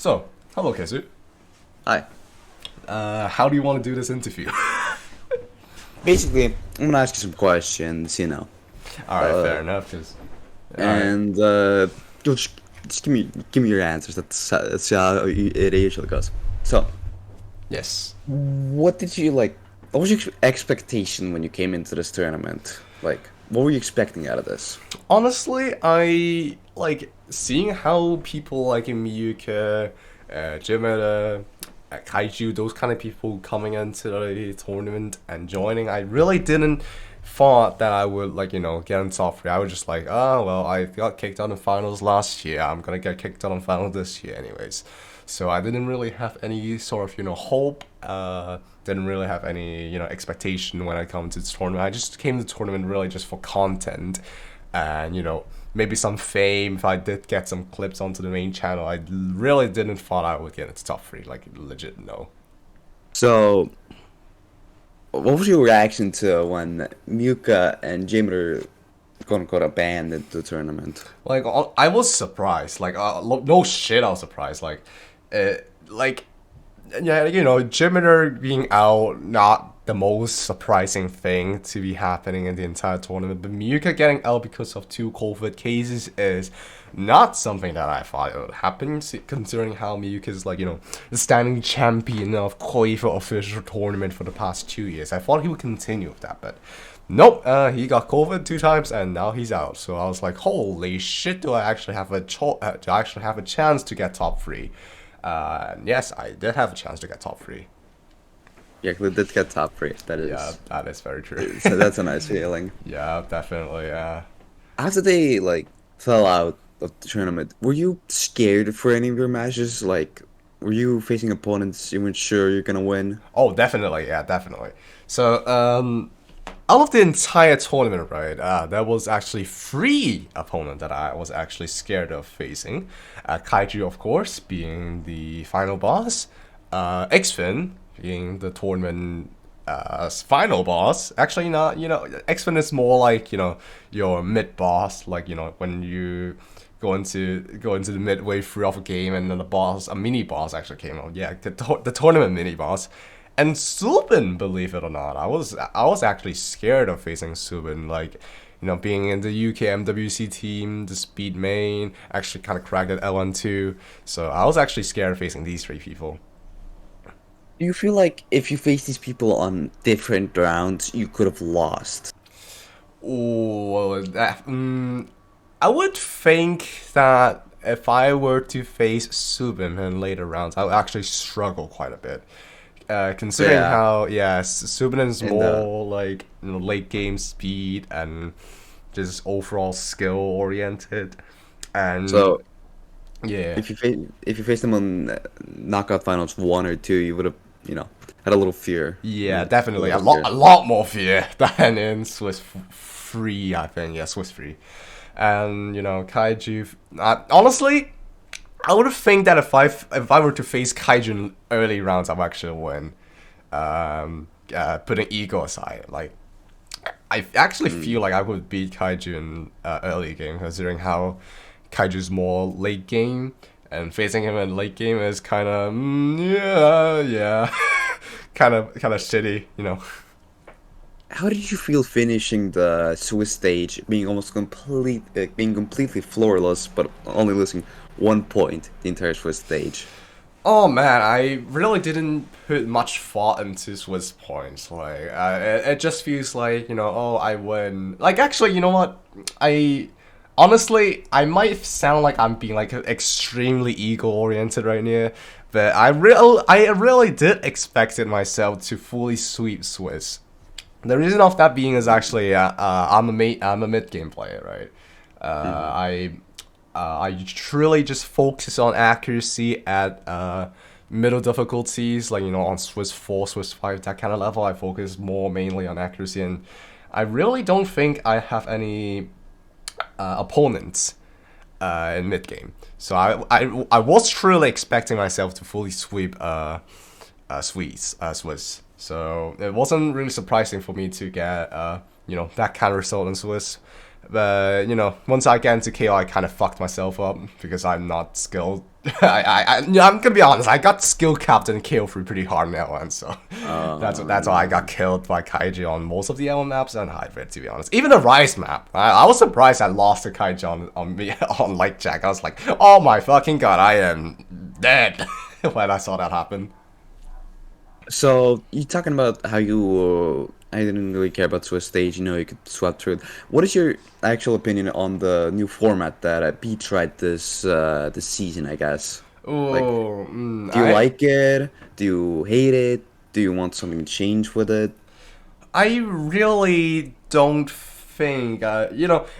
So, hello, Kissu. Hi. How do you want to do this interview? Basically, I'm gonna ask you some questions, All right, fair enough. Cause, all right. and you'll just give me your answers. That's how it usually goes. So, Yes. what did you like? What was your expectation when you came into this tournament? Like, what were you expecting out of this? Honestly, I like seeing how people like Miyuka, Jimeta, Kaiju, those kind of people coming into the tournament and joining. I really didn't thought that I would get in top three. I was just like, oh well, I got kicked out in finals last year. I'm gonna get kicked out in finals this year, anyways. So I didn't really have any sort of hope. Didn't really have any expectation when I come to this tournament. I just came to the tournament really just for content, and maybe some fame. If I did get some clips onto the main channel, I really didn't thought I would get into top three. Like legit, no. So, what was your reaction to when Muka and Jimmer quote unquote abandoned the tournament? Like I was surprised. Like no shit, I was surprised. Like yeah, Jiminer being out, not the most surprising thing to be happening in the entire tournament. But Miyuka getting out because of 2 COVID cases is not something that I thought would happen, considering how Miyuka is the standing champion of Koifa official tournament for the past 2 years. I thought he would continue with that, but nope, he got COVID 2 times and now he's out. So I was like, holy shit, do I actually have a chance to get top 3? Yes, I did have a chance to get top 3. Yeah, we did get top 3. Yeah, that is very true. So that's a nice feeling. Yeah, definitely. Yeah. After they fell out of the tournament, were you scared for any of your matches? Like, were you facing opponents you weren't sure you're gonna win? Oh, definitely. Yeah, definitely. So, out of the entire tournament, right, there was actually 3 opponents that I was actually scared of facing. Kaiju, of course, being the final boss. Xfin being the tournament final boss. Actually, not. Xfin is more like your mid boss. Like when you go into the midway through of a game and then a mini boss actually came out. Yeah, the tournament mini boss. And Subin, believe it or not, I was actually scared of facing Subin, being in the UK MWC team, the speed main, actually kind of cracked at L1 too. So I was actually scared of facing these 3 people. Do you feel like if you face these people on different rounds, you could have lost? Oh, I would think that if I were to face Subin in later rounds, I would actually struggle quite a bit. Considering how Subin is more late game speed and just overall skill oriented, and so yeah, if you face them on knockout finals 1 or 2, you would have had a little fear. Yeah, definitely a lot more fear than in Swiss 3. I think Swiss 3, and Kaiju. Honestly, I would think that if I were to face Kaiju in early rounds, I would actually win. Putting ego aside, I actually feel like I would beat Kaiju in early game, considering how Kaiju's more late game, and facing him in late game is kind of kind of shitty, How did you feel finishing the Swiss stage, being completely flawless, but only losing 1 point the entire Swiss stage? Oh man, I really didn't put much thought into Swiss points. It just feels like oh, I win. Actually, you know what? Honestly, I might sound like I'm being extremely ego oriented right now, but I really did expect it myself to fully sweep Swiss. The reason of that being is actually I'm a mid game player, right? I truly just focus on accuracy at middle difficulties, on Swiss 4, Swiss 5, that kind of level. I focus more mainly on accuracy, and I really don't think I have any opponents in mid game. So I was truly expecting myself to fully sweep Swiss. So it wasn't really surprising for me to get that kind of result in Swiss. But once I get into KO, I kind of fucked myself up because I'm not skilled. I'm gonna be honest. I got skill capped in KO3 pretty hard now, and so that's why I got killed by Kaiju on most of the L maps and Hybrid. To be honest, even the Rise map, I was surprised I lost to Kaiju on me on Light Jack. I was like, oh my fucking god, I am dead when I saw that happen. So you talking about how you I didn't really care about Swiss stage. You could swap through it. What is your actual opinion on the new format that B tried this season? I guess. Like, Oh, do you like it? Do you hate it? Do you want something to change with it? I really don't think, I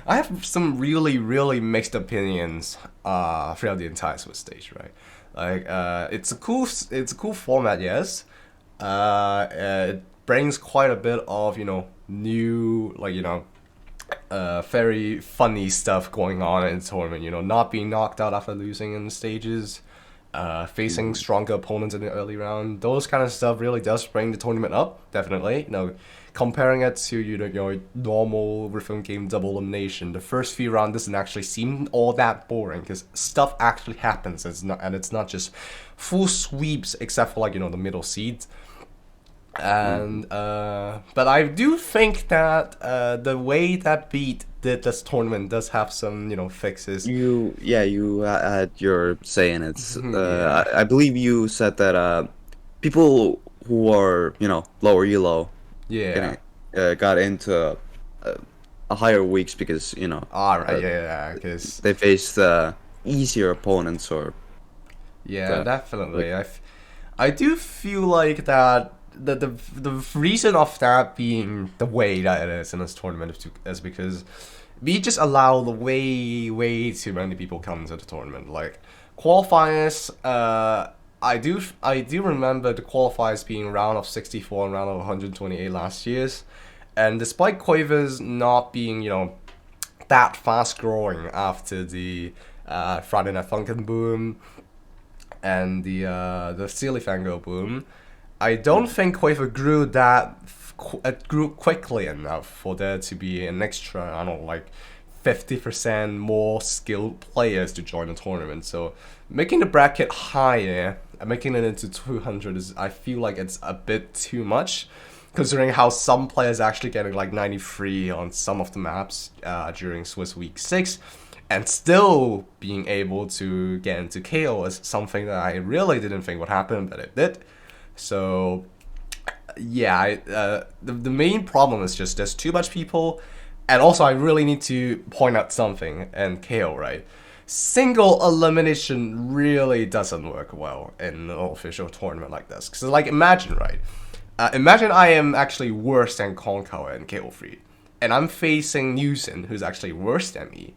have some really, really mixed opinions throughout the entire Swiss stage, right? Like, it's a cool format, yes. It brings quite a bit of, new, like, very funny stuff going on in the tournament, not being knocked out after losing in the stages, facing stronger opponents in the early round. Those kind of stuff really does bring the tournament up, definitely. Comparing it to your normal rhythm game double elimination, the first few rounds doesn't actually seem all that boring because stuff actually happens. It's not just full sweeps except for the middle seeds. And but I do think that the way that Beat did this tournament does have some fixes. You had your say in it. Yeah. I believe you said that people who are lower elo Yeah. got into a higher weeks because All right. Yeah. Because they faced easier opponents or yeah, definitely. like I do feel like that the reason of that being the way that it is in this tournament is because we just allow the way too many people come into the tournament. Like qualifiers, I do remember the qualifiers being round of 64 and round of 128 last year's, and despite Quavers not being that fast growing after the Friday Night Funkin' boom and the Steely Fango boom, I don't think Quaver grew grew quickly enough for there to be an extra, I don't know, like 50% more skilled players to join the tournament. So making the bracket higher and making it into 200 is, I feel like it's a bit too much, considering how some players actually getting like 93 on some of the maps during Swiss Week 6, and still being able to get into KO is something that I really didn't think would happen, but it did. So yeah, the main problem is just there's too much people, and also I really need to point out something in KO, right? Single elimination really doesn't work well in an official tournament like this. Because like imagine, right? Imagine I am actually worse than Konkawa in KO3, and I'm facing Newson, who's actually worse than me.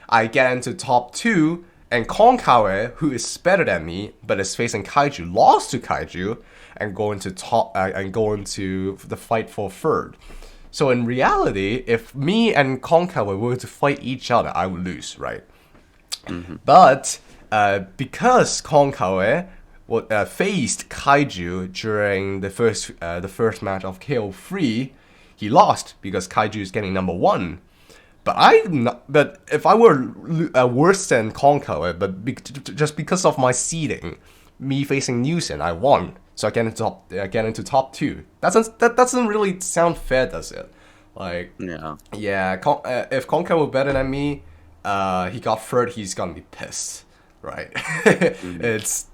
I get into top 2, and Konkawa, who is better than me, but is facing Kaiju, lost to Kaiju, and go into the fight for third. So in reality, if me and Konkawa were to fight each other, I would lose, right? Mm-hmm. But because Konkawa faced Kaiju during the first match of KO3, he lost because Kaiju is getting number 1. But if I were worse than Konkawa, just because of my seeding, me facing Newson, I won. So I get into top 2. That doesn't really sound fair, does it? Like yeah, if Konkawa were better than me, he got third, he's gonna be pissed, right? It's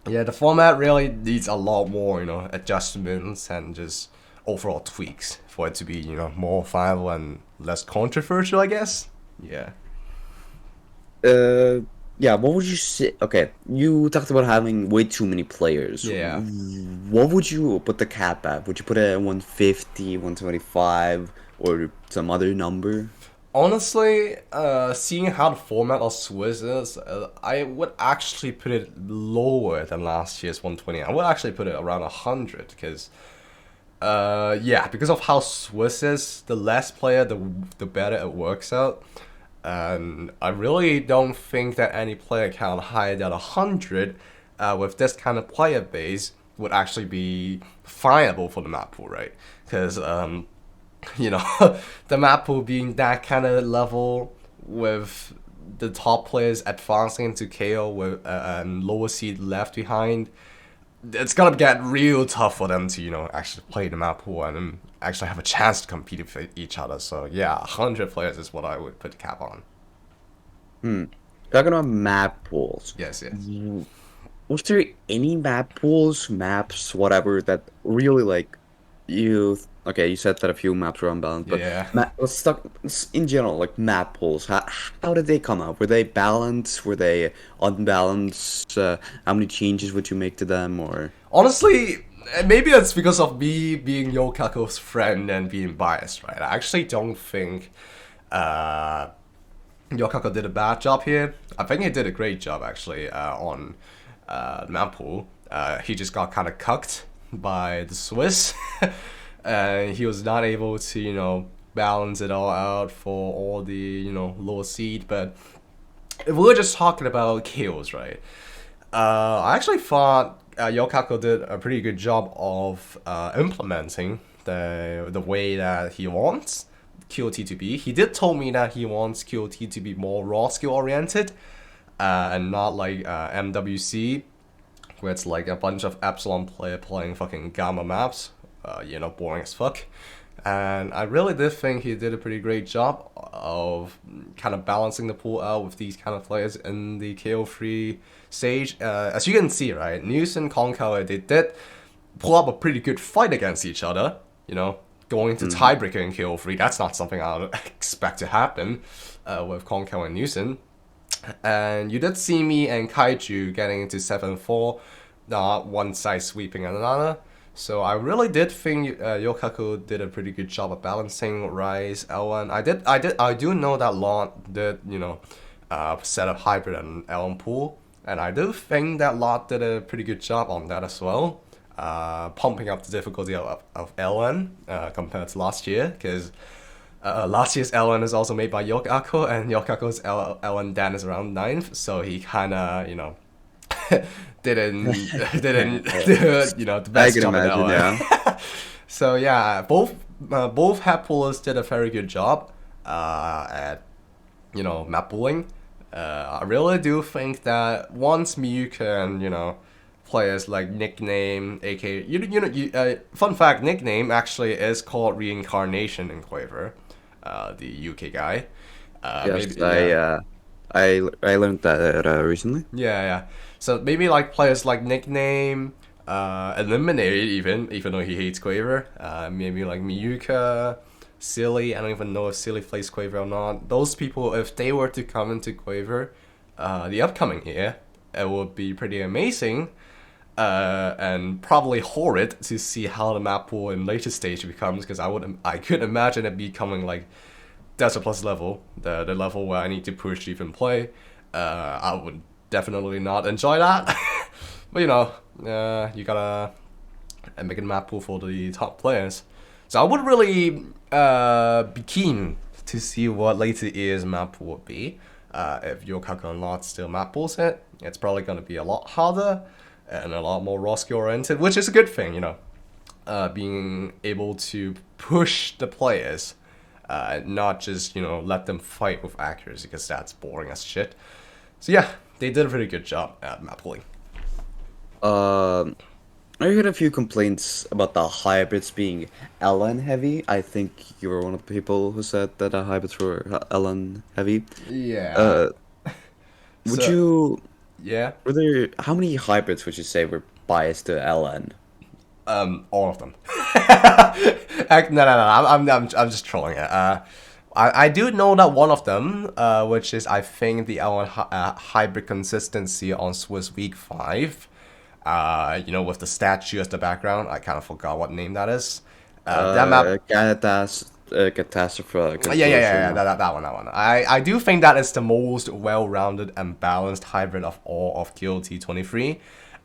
the format really needs a lot more adjustments and just overall tweaks for it to be more viable and less controversial, I guess. Yeah. Yeah, what would you say? Okay, you talked about having way too many players. Yeah. What would you put the cap at? Would you put it at 150, 125, or some other number? Honestly, seeing how the format of Swiss is, I would actually put it lower than last year's 120. I would actually put it around 100 because because of how Swiss is, the less player, the better it works out. And I really don't think that any player count higher than 100 with this kind of player base would actually be viable for the map pool, right? Because you know, the map pool being that kind of level with the top players advancing into KO with lower seed left behind, it's gonna get real tough for them to, you know, actually play the map pool and actually have a chance to compete with each other. So yeah, 100 players is what I would put the cap on. Talking about map pools, Yes, yes. was there any map pools, maps, whatever, that really like you? Okay, you said that a few maps were unbalanced, but Yeah. let's talk in general, like map pools. How did they come out? Were they balanced? Were they unbalanced? How many changes would you make to them? Or Honestly, maybe it's because of me being Yokako's friend and being biased, right? I actually don't think Yokako did a bad job here. I think he did a great job actually on the map pool. He just got kind of cucked by the Swiss. And he was not able to, you know, balance it all out for all the, you know, lower seed. But if we're just talking about kills, right? I actually thought Yokako did a pretty good job of implementing the way that he wants QOT to be. He did tell me that he wants QOT to be more raw skill oriented, and not like MWC, where it's like a bunch of Epsilon player playing fucking Gamma maps. You know, boring as fuck. And I really did think he did a pretty great job of kind of balancing the pool out with these kind of players in the KO3 stage. As you can see, right, Newson, Konkawa, they did pull up a pretty good fight against each other. You know, going into tiebreaker in KO3, that's not something I would expect to happen with Konkawa and Newson. And you did see me and Kaiju getting into 7-4, not one side sweeping another. So I really did think Yokaku did a pretty good job of balancing Rise L1. I do know that Lot did, you know, set up hybrid and L1 pool, and I do think that Lot did a pretty good job on that as well, pumping up the difficulty of L1 compared to last year, because last year's L1 is also made by Yokaku, and Yokaku's L1 Dan is around 9th, so he kind of, you know, didn't do, you know, the I best can job in imagine, L1. yeah. So yeah, both head pullers did a very good job at, you know, map pooling. I really do think that once Miyuka and, you know, players like Nickname, aka fun fact, Nickname actually is called Reincarnation in Quaver, the UK guy. Yes, Maybe, yeah. I learned that recently. Yeah, yeah. So maybe like players like Nickname, Eliminated even though he hates Quaver. Maybe like Miyuka, Silly. I don't even know if Silly plays Quaver or not. Those people, if they were to come into Quaver, the upcoming year, it would be pretty amazing. And probably horrid to see how the map pool in later stage becomes, because I could imagine it becoming like Desert Plus level, the level where I need to push to even play. I would definitely not enjoy that. But you know, you gotta make a map pool for the top players. So I would really be keen to see what later year's map pool would be. If Yokaku and Lot still map pools it, it's probably gonna be a lot harder and a lot more raw skill oriented, which is a good thing, you know. Being able to push the players, not just, you know, let them fight with accuracy, because that's boring as shit. So yeah, they did a pretty good job at map pooling. I heard a few complaints about the hybrids being LN heavy. I think you were one of the people who said that the hybrids were LN heavy. Yeah. Would So, you, yeah. were there, how many hybrids would you say were biased to LN? All of them. No, I'm just trolling it. I do know that one of them, which is I think the L1 hybrid consistency on Swiss Week 5. You know, with the statue as the background. I kind of forgot what name that is. That map. Catastrophe. Yeah. That one. I do think that is the most well-rounded and balanced hybrid of all of QOT23.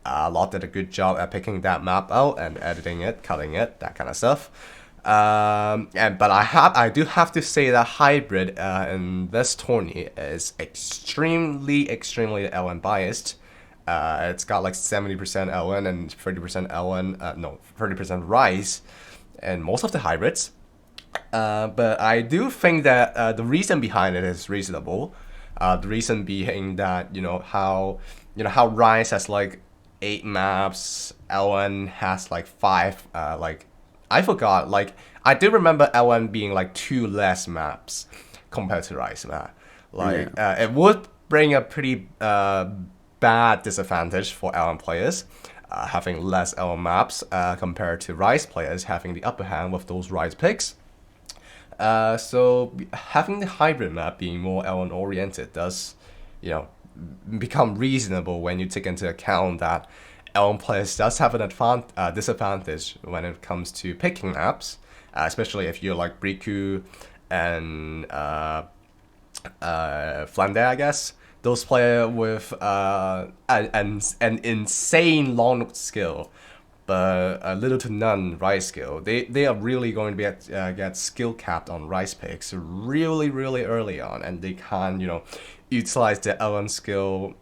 Lot did a good job at picking that map out and editing it, cutting it, that kind of stuff. But I do have to say that hybrid in this tourney is extremely LN biased. It's got like 70% LN and 30% LN, no, 30% Rise, and most of the hybrids. But I do think that the reason behind it is reasonable. The reason being that how Rise has like 8 maps, LN has like 5. Like I forgot. Like I do remember LN being like 2 less maps compared to Rise map. Yeah. Like it would bring a pretty bad disadvantage for LN players. Having less LN maps compared to Rise players having the upper hand with those Rise picks. So having the hybrid map being more L1 oriented does, you know, become reasonable when you take into account that L1 players does have an disadvantage when it comes to picking maps, especially if you're like Briku and Flander, I guess. Those players with an insane long skill but a little to none rice skill. They are really going to be get skill capped on rice picks really early on, and they can't utilize their LM skill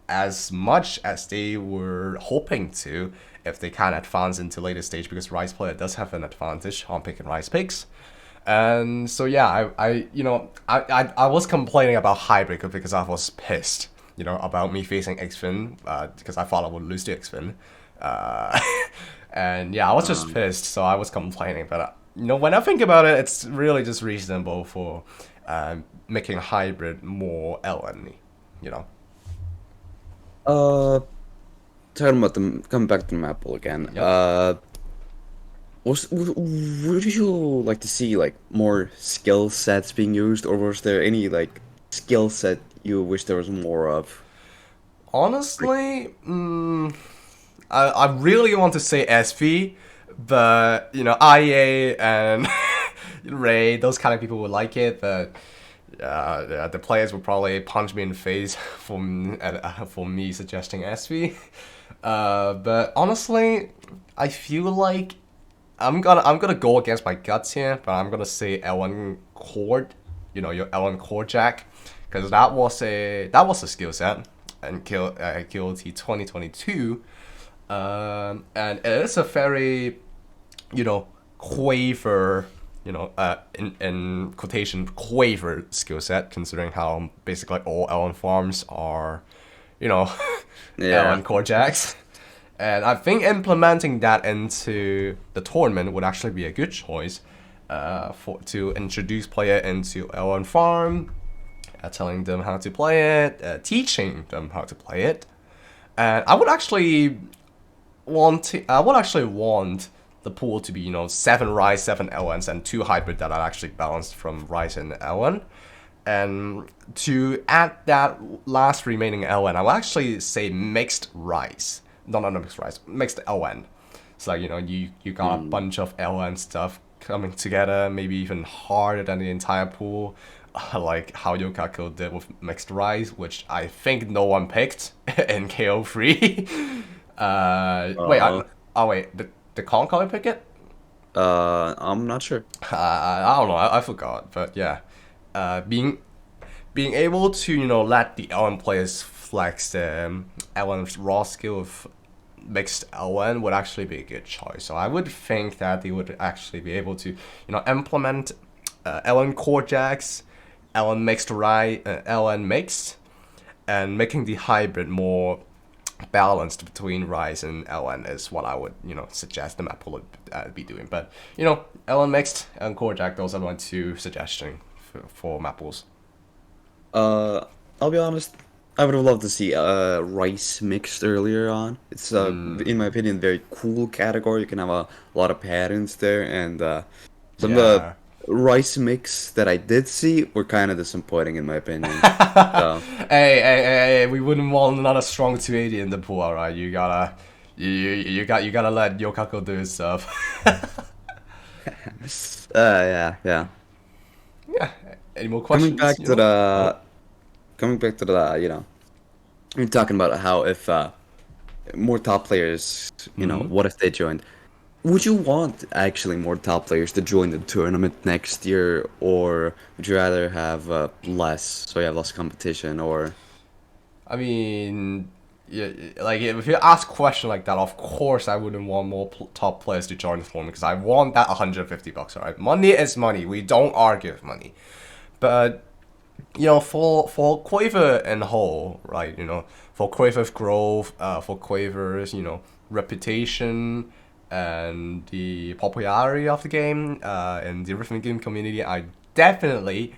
as much as they were hoping to if they can advance into later stage, because rice player does have an advantage on picking rice picks. And so yeah, I was complaining about hybrid because I was pissed, about me facing Xfin, because I thought I would lose to Xfin. Uh, and yeah, I was just pissed, so I was complaining. But when I think about it, it's really just reasonable for making hybrid more LN, you know. Uh, Talking about coming back to the map pool again. Yep. Would you like to see like more skill sets being used, or was there any like skill set you wish there was more of? Honestly, I really want to say SV, but IA and Ray, those kind of people would like it, but the players would probably punch me in the face for me suggesting SV. But honestly, I feel like I'm gonna go against my guts here, but I'm gonna say L1 Cord, your L1 Cord Jack, because that was a skill set and QOT23. And it is a very, quaver, in quotation, quaver skill set, considering how basically all L1 farms are, Yeah. L1 core jacks. And I think implementing that into the tournament would actually be a good choice to introduce player into L1 farm, telling them how to play it, teaching them how to play it. And I would actually want the pool to be 7 Rise, 7 LNs, and 2 hybrid that are actually balanced from Rise and LN. And to add that last remaining LN, I will actually say mixed Rise. No, not mixed Rise, mixed LN. It's like you got a bunch of LN stuff coming together, maybe even harder than the entire pool. Like how Yokako did with mixed Rise, which I think no one picked in KO3. Wait, wait, did Concord pick it? I'm not sure. I don't know, I forgot, but yeah, being able to let the LN players flex the LN's raw skill of mixed LN would actually be a good choice. So I would think that they would actually be able to implement LN core jacks, LN mixed LN mixed, and making the hybrid more balanced between Rise and LN is what I would suggest the map would be doing. But LN mixed and core jack, those are my 2 suggestions for map pools. I'll be honest. I would have loved to see rice mixed earlier on. It's in my opinion, very cool category. You can have a lot of patterns there, and some of the Yeah. rice mix that I did see were kind of disappointing in my opinion. So Hey, we wouldn't want another strong 280 in the pool, alright? You gotta let Yokako do his stuff. yeah, yeah. Yeah. Any more Coming questions? back You to know? the, Oh. coming back to the, you're talking about how if more top players, what if they joined? Would you want actually more top players to join the tournament next year, or would you rather have less, so you have less competition, or I mean, yeah, like if you ask a question like that, of course I wouldn't want more top players to join the tournament because I want that $150. All right, money is money. We don't argue with money, but you know, for Quaver and whole, right? You know, for Quaver's growth, for Quaver's reputation and the popularity of the game, and the rhythm game community, I definitely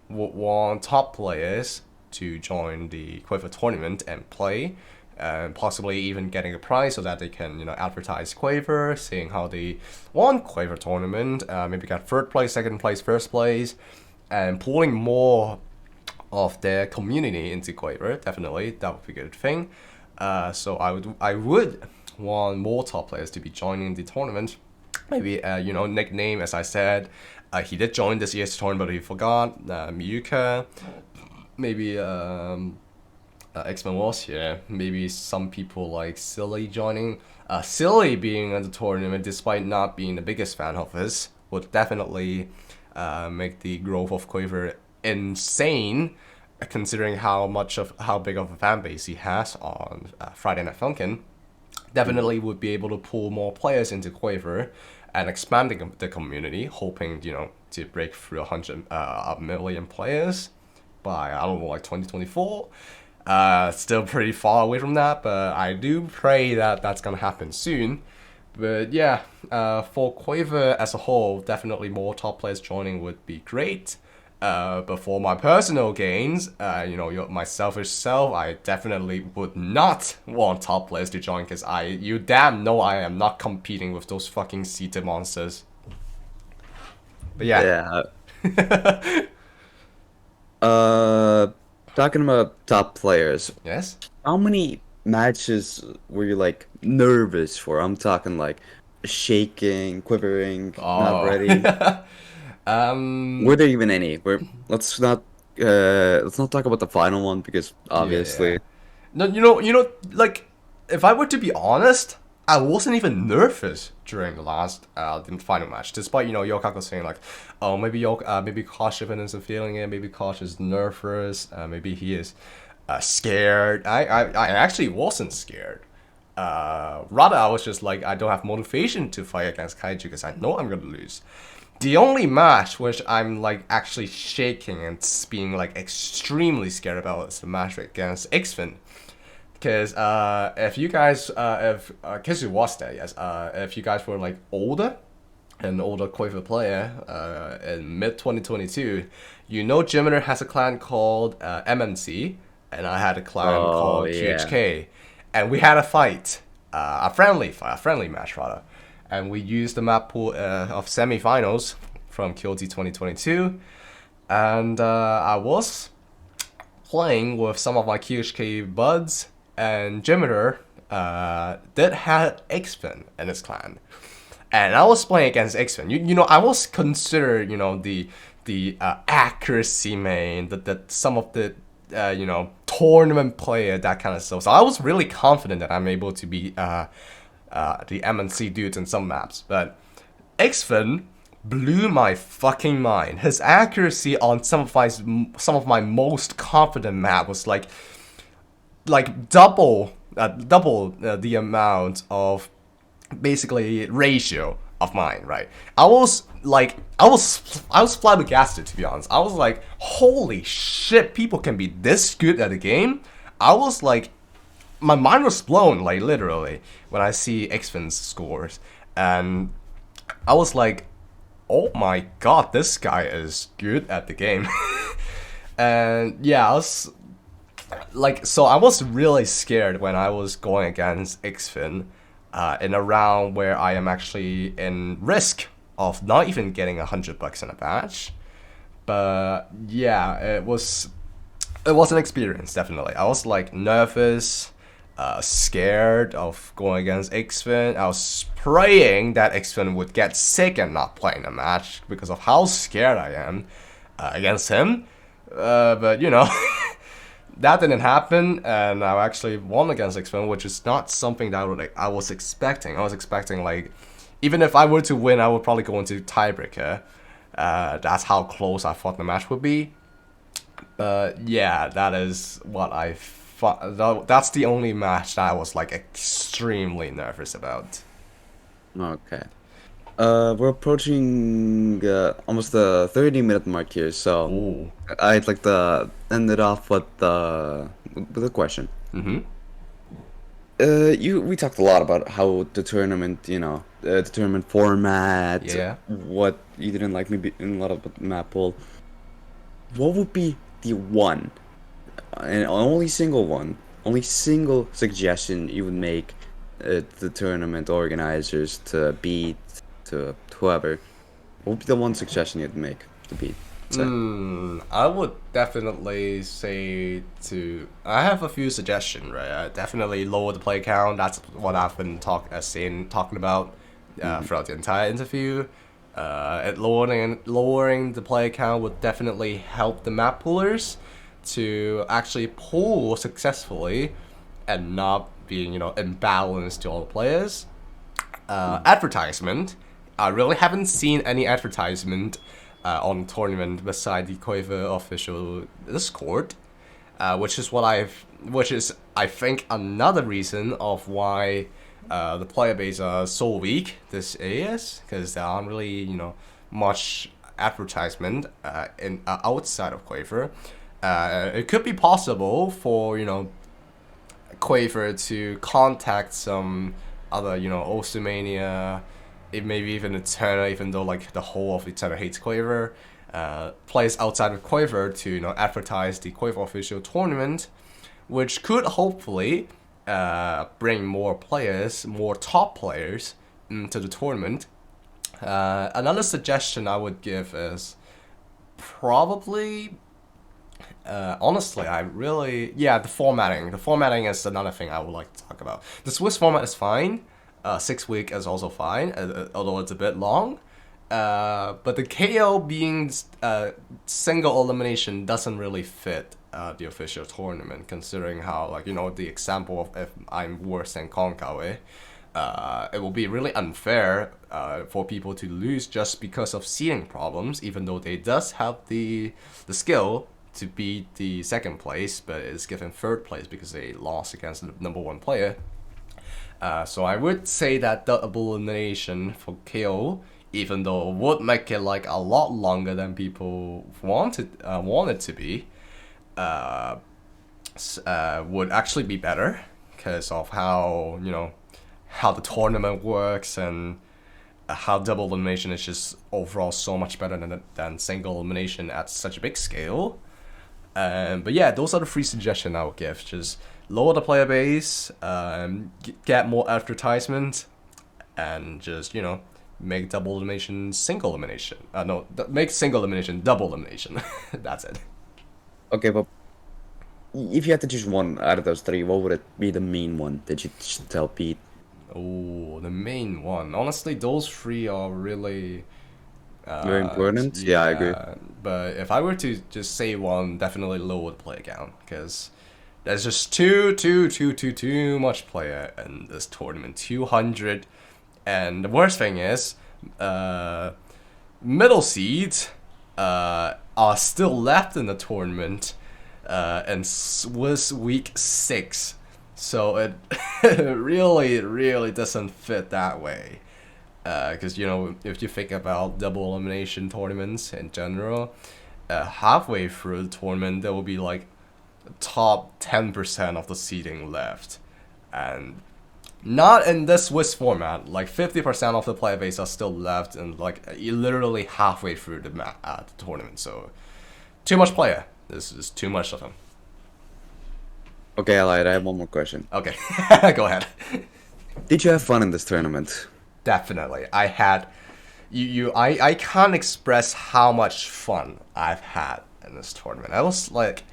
would want top players to join the Quiver tournament and play, and possibly even getting a prize so that they can, advertise Quaver, seeing how they won Quaver tournament, maybe get third place, second place, first place, and pulling more of their community into Quaver. Definitely, that would be a good thing. So I would want more top players to be joining the tournament. Maybe nickname, as I said, he did join this year's tournament, but he forgot. Miyuka, maybe X-Men was here. Maybe some people like Silly joining. Silly being in the tournament, despite not being the biggest fan of his, would definitely make the growth of Quaver insane, considering how big of a fan base he has on Friday Night Funkin'. Definitely would be able to pull more players into Quaver and expanding the community, hoping to break through a million players by, I don't know, like 2024. Still pretty far away from that, but I do pray that that's gonna happen soon. But yeah, for Quaver as a whole, definitely more top players joining would be great. But for my personal gains, my selfish self, I definitely would not want top players to join because you damn know I am not competing with those fucking seated monsters. But yeah. Talking about top players. Yes? How many matches were you like nervous for? I'm talking like shaking, quivering, not ready. Were there even any? Let's not talk about the final one because obviously. Yeah. No, like if I were to be honest, I wasn't even nervous during the final match, despite Yokako saying like, oh maybe maybe Koshepen isn't feeling it, maybe Kosh is nervous, maybe he is scared. I actually wasn't scared. Rather, I was just like, I don't have motivation to fight against Kaiju because I know I'm gonna lose. The only match which I'm like actually shaking and being like extremely scared about is the match against Xfin. Because if you guys, if Kissu was there, yes, if you guys were like an older Quaver player in mid 2022, Jiminer has a clan called MMC, and I had a clan called QHK, and we had a fight, a friendly match rather. And we used the map pool of semifinals from QOT23, and I was playing with some of my QHK buds, and Jimiter did have Xfin in his clan, and I was playing against Xfin. I was considered the accuracy main, that some of the tournament player, that kind of stuff. So I was really confident that I'm able to be the MNC dudes in some maps, but Xfin blew my fucking mind. His accuracy on some of my most confident map was like double the amount of basically ratio of mine, right? I was flabbergasted, to be honest. I was like, holy shit, people can be this good at the game. I was like, my mind was blown, like literally, when I see Xfin's scores, and I was like, oh my god, this guy is good at the game. And yeah, I was really scared when I was going against Xfin in a round where I am actually in risk of not even getting $100 in a match. But yeah, it was an experience, definitely. I was like nervous, scared of going against Xfin. I was praying that Xfin would get sick and not play in the match because of how scared I am against him. But that didn't happen, and I actually won against Xfin, which is not something that I was expecting. I was expecting, like, even if I were to win, I would probably go into tiebreaker. That's how close I thought the match would be. But yeah, that is what I that's the only match that I was like extremely nervous about. Okay. We're approaching almost the 30-minute mark here, so Ooh. I'd like to end it off with a question. We talked a lot about how the tournament, the tournament format, Yeah. what you didn't like, maybe in a lot of the map pool. What would be the one, and only single suggestion you would make the tournament organizers to beat, to whoever? What would be the one suggestion you'd make to beat? Say. I would definitely say to. I have a few suggestions, right? Definitely lower the play count. That's what I've been talking about throughout the entire interview. Lowering the play count would definitely help the map poolers to actually pull successfully and not being imbalanced to all the players. Advertisement. I really haven't seen any advertisement on the tournament beside the Quiver official Discord, which is I think another reason of why the player base are so weak this is, because there aren't really much advertisement in outside of Quiver. It could be possible for Quaver to contact some other, Oceania, maybe even Eterna, even though like the whole of Eterna hates Quaver, players outside of Quaver to advertise the Quaver official tournament, which could hopefully bring more players, more top players into the tournament. Another suggestion I would give is probably. Honestly, the formatting. The formatting is another thing I would like to talk about. The Swiss format is fine. 6 week is also fine, although it's a bit long. But the KO being single elimination doesn't really fit the official tournament, considering how the example of if I'm worse than Konkawe. It will be really unfair for people to lose just because of seeding problems, even though they does have the skill to beat the second place, but is given third place because they lost against the number one player. So I would say that double elimination for KO, even though it would make it like a lot longer than people want it to be, would actually be better because of how the tournament works and how double elimination is just overall so much better than single elimination at such a big scale. But yeah, those are the three suggestions I would give. Just lower the player base, get more advertisement, and just make double elimination single elimination. Make single elimination double elimination. That's it. Okay, but if you had to choose one out of those three, what would it be the main one that you should tell Pete? Oh, the main one. Honestly, those three are really very important. Yeah, I agree. But if I were to just say one, definitely lower the player count, because there's just too much player in this tournament. 200, and the worst thing is, middle seeds are still left in the tournament, and was week 6, so it really doesn't fit that way. Because if you think about double elimination tournaments in general, halfway through the tournament there will be like top 10% of the seeding left, and not in this Swiss format. Like 50% of the player base are still left, and like literally halfway through the tournament. So too much player. This is too much of them. Okay, I lied. I have one more question. Okay, go ahead. Did you have fun in this tournament? Definitely. I had I can't express how much fun I've had in this tournament. I was like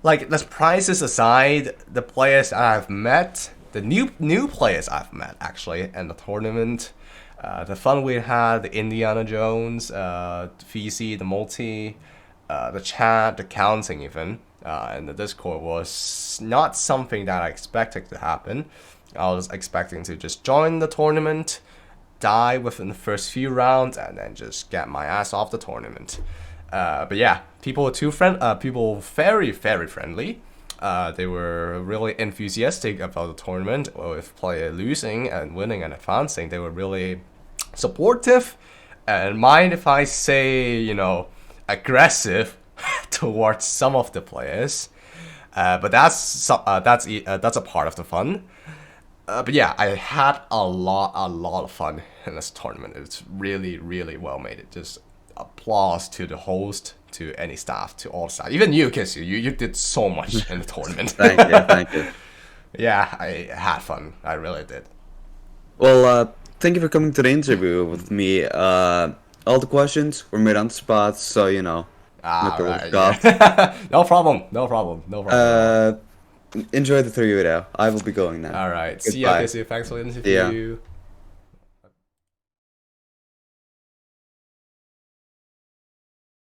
the prizes aside, the players I've met, the new players I've met actually in the tournament, the fun we had, the Indiana Jones, VC, the multi, the chat, the counting even, in the Discord was not something that I expected to happen. I was expecting to just join the tournament, die within the first few rounds, and then just get my ass off the tournament. But yeah, people were people very friendly. They were really enthusiastic about the tournament. With player losing and winning and advancing, they were really supportive. And mind if I say, aggressive towards some of the players. But that's a part of the fun. But yeah, I had a lot of fun in this tournament. It's really, really well made. It just applause to the host, to any staff, to all staff. Even you, Kissu, you did so much in the tournament. Thank you. Yeah, I had fun. I really did. Well, thank you for coming to the interview with me. All the questions were made on the spot, so not Right, scoffed. yeah. No problem. Enjoy the 3 video. I will be going now. All right. See ya, Goodbye. Kissu. Thanks for the Yeah. interview.